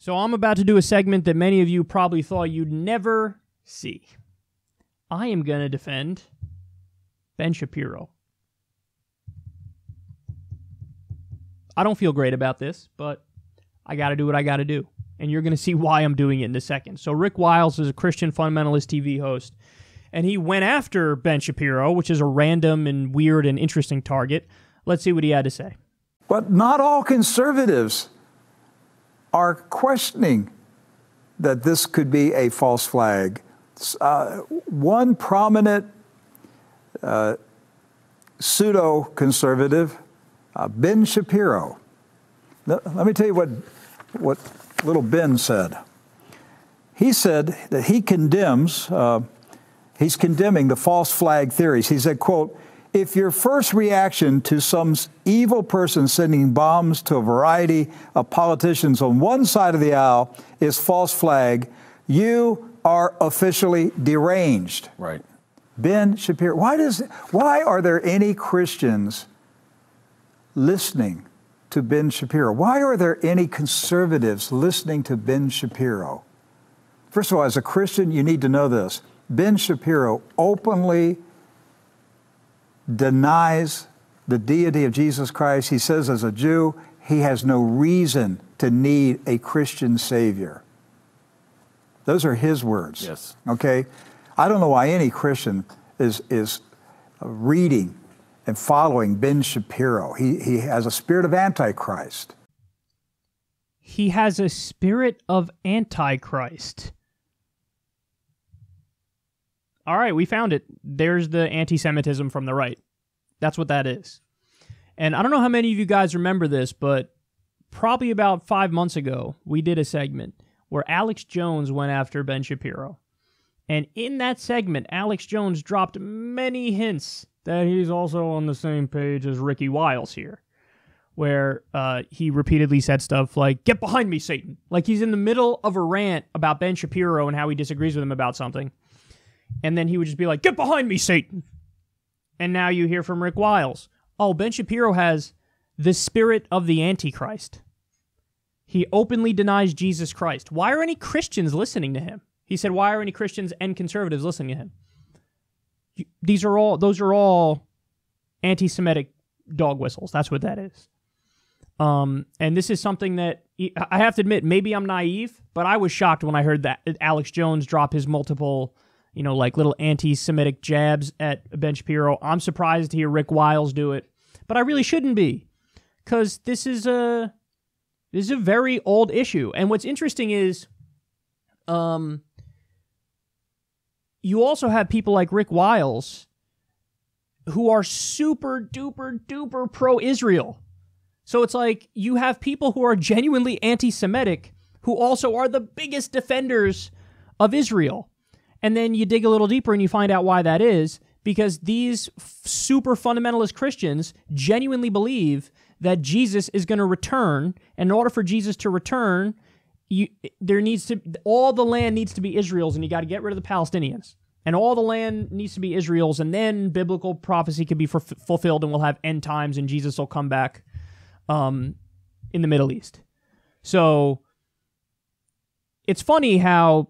So I'm about to do a segment that many of you probably thought you'd never see. I am going to defend Ben Shapiro. I don't feel great about this, but I got to do what I got to do. And you're going to see why I'm doing it in a second. So Rick Wiles is a Christian fundamentalist TV host, and he went after Ben Shapiro, which is a random and weird and interesting target. Let's see what he had to say. But not all conservatives are questioning that this could be a false flag. One prominent pseudo-conservative, Ben Shapiro. Let me tell you what little Ben said. He said that he's condemning the false flag theories. He said, quote, "If your first reaction to some evil person sending bombs to a variety of politicians on one side of the aisle is false flag, you are officially deranged." Right. Ben Shapiro, why are there any Christians listening to Ben Shapiro? Why are there any conservatives listening to Ben Shapiro? First of all, as a Christian, you need to know this. Ben Shapiro openly denies the deity of Jesus Christ. He says as a Jew, he has no reason to need a Christian Savior. Those are his words. Yes. Okay? I don't know why any Christian is reading and following Ben Shapiro. He has a spirit of Antichrist. He has a spirit of Antichrist. All right, we found it. There's the anti-Semitism from the right. That's what that is. And I don't know how many of you guys remember this, but probably about 5 months ago, we did a segment where Alex Jones went after Ben Shapiro. And in that segment, Alex Jones dropped many hints that he's also on the same page as Ricky Wiles here, where he repeatedly said stuff like, "Get behind me, Satan." Like he's in the middle of a rant about Ben Shapiro and how he disagrees with him about something. And then he would just be like, "Get behind me, Satan." And now you hear from Rick Wiles, oh, Ben Shapiro has the spirit of the Antichrist. He openly denies Jesus Christ. Why are any Christians listening to him? He said, why are any Christians and conservatives listening to him? Those are all anti-Semitic dog whistles. That's what that is. And this is something that I have to admit, maybe I'm naive, but I was shocked when I heard that Alex Jones drop his multiple, like little anti-Semitic jabs at Ben Shapiro. I'm surprised to hear Rick Wiles do it, but I really shouldn't be, because this is a very old issue. And what's interesting is, you also have people like Rick Wiles who are super duper duper pro-Israel. So it's like you have people who are genuinely anti-Semitic who also are the biggest defenders of Israel. And then you dig a little deeper and you find out why that is, because these super fundamentalist Christians genuinely believe that Jesus is going to return. And in order for Jesus to return, all the land needs to be Israel's, and you got to get rid of the Palestinians. And all the land needs to be Israel's, and then biblical prophecy can be fulfilled, and we'll have end times, and Jesus will come back in the Middle East. So it's funny how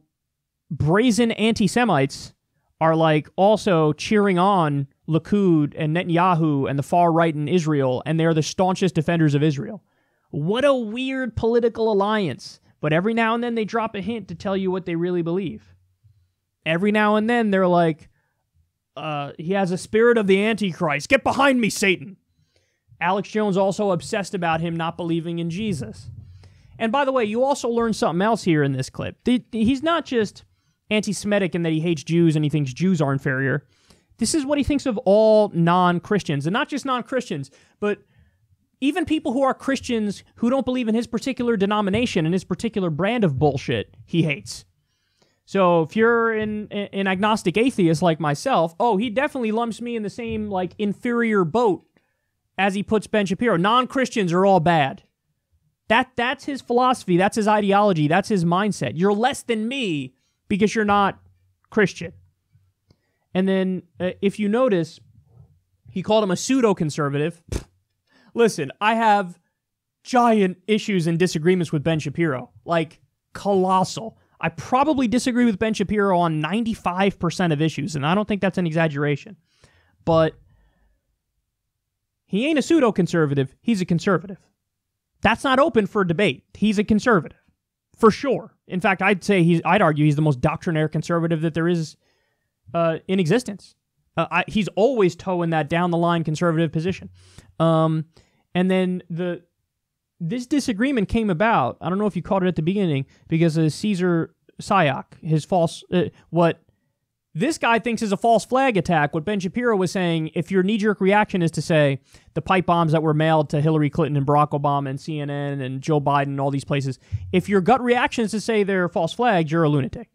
brazen anti-Semites are like also cheering on Likud and Netanyahu and the far right in Israel, and they're the staunchest defenders of Israel. What a weird political alliance. But every now and then they drop a hint to tell you what they really believe. Every now and then they're like, he has a spirit of the Antichrist. Get behind me, Satan. Alex Jones also obsessed about him not believing in Jesus. And by the way, you also learn something else here in this clip. He's not just anti-Semitic in that he hates Jews and he thinks Jews are inferior. This is what he thinks of all non-Christians. And not just non-Christians, but even people who are Christians who don't believe in his particular denomination and his particular brand of bullshit, he hates. So if you're an agnostic atheist like myself, he definitely lumps me in the same like inferior boat as he puts Ben Shapiro. Non-Christians are all bad. That's his philosophy. That's his ideology. That's his mindset. You're less than me because you're not Christian. And then if you notice, he called him a pseudo-conservative. Listen, I have giant issues and disagreements with Ben Shapiro, like colossal. I probably disagree with Ben Shapiro on 95% of issues, and I don't think that's an exaggeration. But he ain't a pseudo-conservative, he's a conservative. That's not open for debate. He's a conservative, for sure. In fact, I'd argue he's the most doctrinaire conservative that there is in existence. He's always towing that down-the-line conservative position. And then this disagreement came about, I don't know if you caught it at the beginning, because of Caesar Sayoc, his false, what this guy thinks is a false flag attack. What Ben Shapiro was saying, if your knee-jerk reaction is to say the pipe bombs that were mailed to Hillary Clinton and Barack Obama and CNN and Joe Biden and all these places, if your gut reaction is to say they're false flags, you're a lunatic.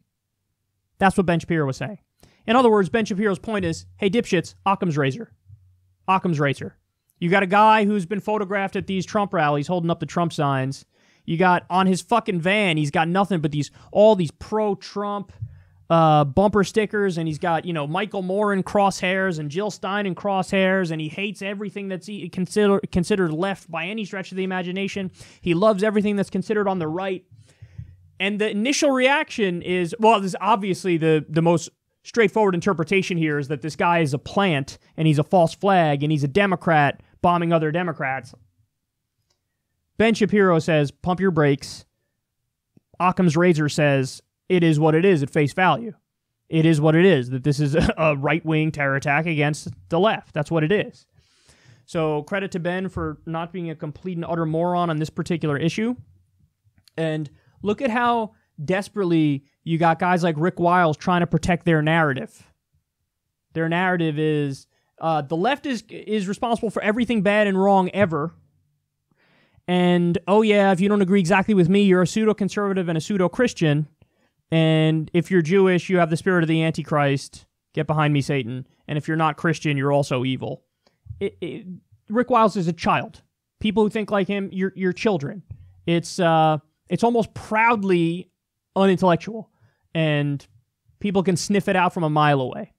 That's what Ben Shapiro was saying. In other words, Ben Shapiro's point is, hey, dipshits, Occam's razor. Occam's razor. You got a guy who's been photographed at these Trump rallies holding up the Trump signs. You got on his fucking van, he's got nothing but all these pro-Trump bumper stickers, and he's got, Michael Moore in crosshairs and Jill Stein in crosshairs, and he hates everything that's considered left by any stretch of the imagination. He loves everything that's considered on the right. And the initial reaction is, well, this is obviously the most straightforward interpretation here is that this guy is a plant, and he's a false flag, and he's a Democrat bombing other Democrats. Ben Shapiro says, pump your brakes. Occam's razor says, it is what it is at face value. It is what it is, that this is a right-wing terror attack against the left. That's what it is. So credit to Ben for not being a complete and utter moron on this particular issue. And look at how desperately you got guys like Rick Wiles trying to protect their narrative. Their narrative is the left is responsible for everything bad and wrong ever. And, oh yeah, if you don't agree exactly with me, you're a pseudo-conservative and a pseudo-Christian. And if you're Jewish, you have the spirit of the Antichrist. Get behind me, Satan. And if you're not Christian, you're also evil. Rick Wiles is a child. People who think like him, you're children. It's almost proudly unintellectual. And people can sniff it out from a mile away.